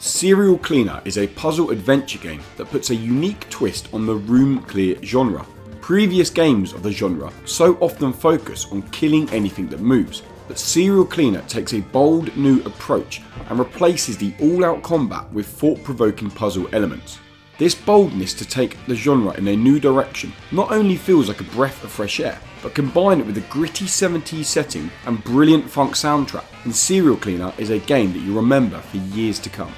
Serial Cleaner is a puzzle adventure game that puts a unique twist on the room clear genre. Previous games of the genre so often focus on killing anything that moves, but Serial Cleaner takes a bold new approach and replaces the all-out combat with thought-provoking puzzle elements. This boldness to take the genre in a new direction not only feels like a breath of fresh air, but combine it with a gritty 70s setting and brilliant funk soundtrack, and Serial Cleaner is a game that you remember for years to come.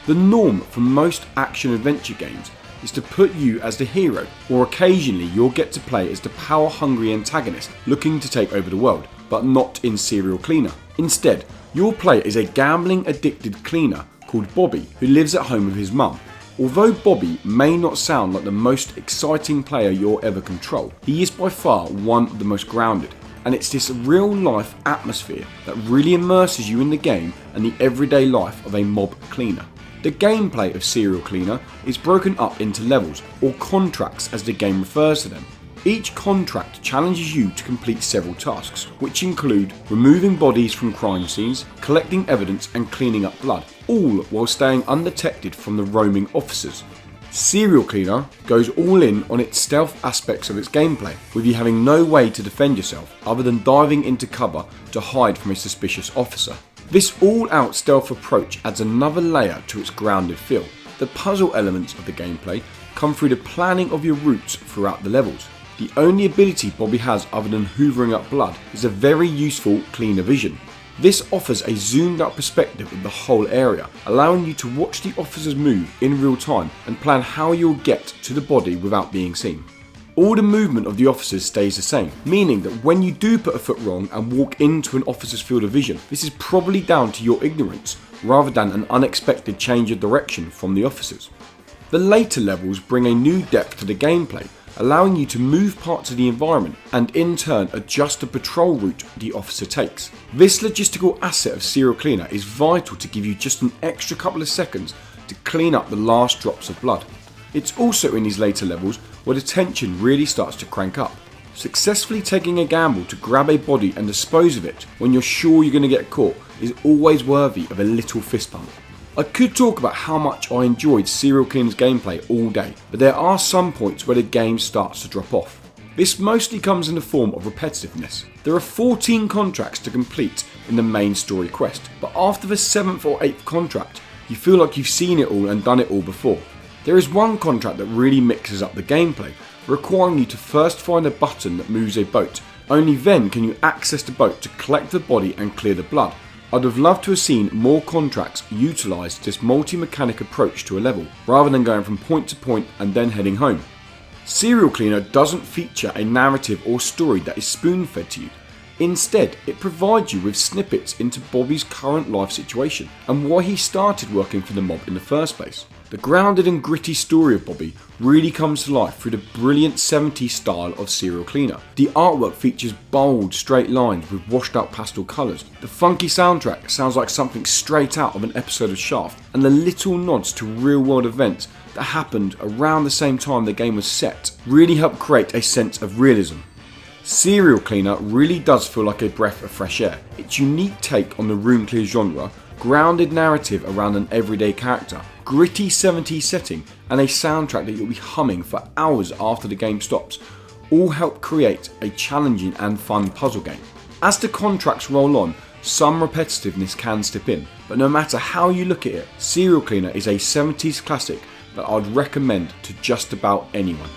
The norm for most action-adventure games is to put you as the hero, or occasionally you'll get to play as the power-hungry antagonist looking to take over the world, but not in Serial Cleaner. Instead, you'll play as a gambling-addicted cleaner called Bobby who lives at home with his mum. Although Bobby may not sound like the most exciting player you'll ever control, he is by far one of the most grounded, and it's this real-life atmosphere that really immerses you in the game and the everyday life of a mob cleaner. The gameplay of Serial Cleaner is broken up into levels, or contracts as the game refers to them. Each contract challenges you to complete several tasks, which include removing bodies from crime scenes, collecting evidence and cleaning up blood, all while staying undetected from the roaming officers. Serial Cleaner goes all in on its stealth aspects of its gameplay, with you having no way to defend yourself other than diving into cover to hide from a suspicious officer. This all-out stealth approach adds another layer to its grounded feel. The puzzle elements of the gameplay come through the planning of your routes throughout the levels. The only ability Bobby has other than hoovering up blood is a very useful cleaner vision. This offers a zoomed out perspective of the whole area, allowing you to watch the officers move in real time and plan how you'll get to the body without being seen. All the movement of the officers stays the same, meaning that when you do put a foot wrong and walk into an officer's field of vision, this is probably down to your ignorance rather than an unexpected change of direction from the officers. The later levels bring a new depth to the gameplay, allowing you to move parts of the environment and in turn adjust the patrol route the officer takes. This logistical asset of Serial Cleaner is vital to give you just an extra couple of seconds to clean up the last drops of blood. It's also in these later levels where the tension really starts to crank up. Successfully taking a gamble to grab a body and dispose of it when you're sure you're going to get caught is always worthy of a little fist bump. I could talk about how much I enjoyed Serial Cleaner's gameplay all day, but there are some points where the game starts to drop off. This mostly comes in the form of repetitiveness. There are 14 contracts to complete in the main story quest, but after the 7th or 8th contract, you feel like you've seen it all and done it all before. There is one contract that really mixes up the gameplay, requiring you to first find a button that moves a boat. Only then can you access the boat to collect the body and clear the blood. I'd have loved to have seen more contracts utilise this multi-mechanic approach to a level, rather than going from point to point and then heading home. Serial Cleaner doesn't feature a narrative or story that is spoon-fed to you. Instead, it provides you with snippets into Bobby's current life situation and why he started working for the mob in the first place. The grounded and gritty story of Bobby really comes to life through the brilliant 70s style of Serial Cleaner. The artwork features bold, straight lines with washed out pastel colours. The funky soundtrack sounds like something straight out of an episode of Shaft, and the little nods to real world events that happened around the same time the game was set really help create a sense of realism. Serial Cleaner really does feel like a breath of fresh air. Its unique take on the room clear genre, grounded narrative around an everyday character, gritty 70s setting, and a soundtrack that you'll be humming for hours after the game stops, all help create a challenging and fun puzzle game. As the contracts roll on, some repetitiveness can step in, but no matter how you look at it, Serial Cleaner is a 70s classic that I'd recommend to just about anyone.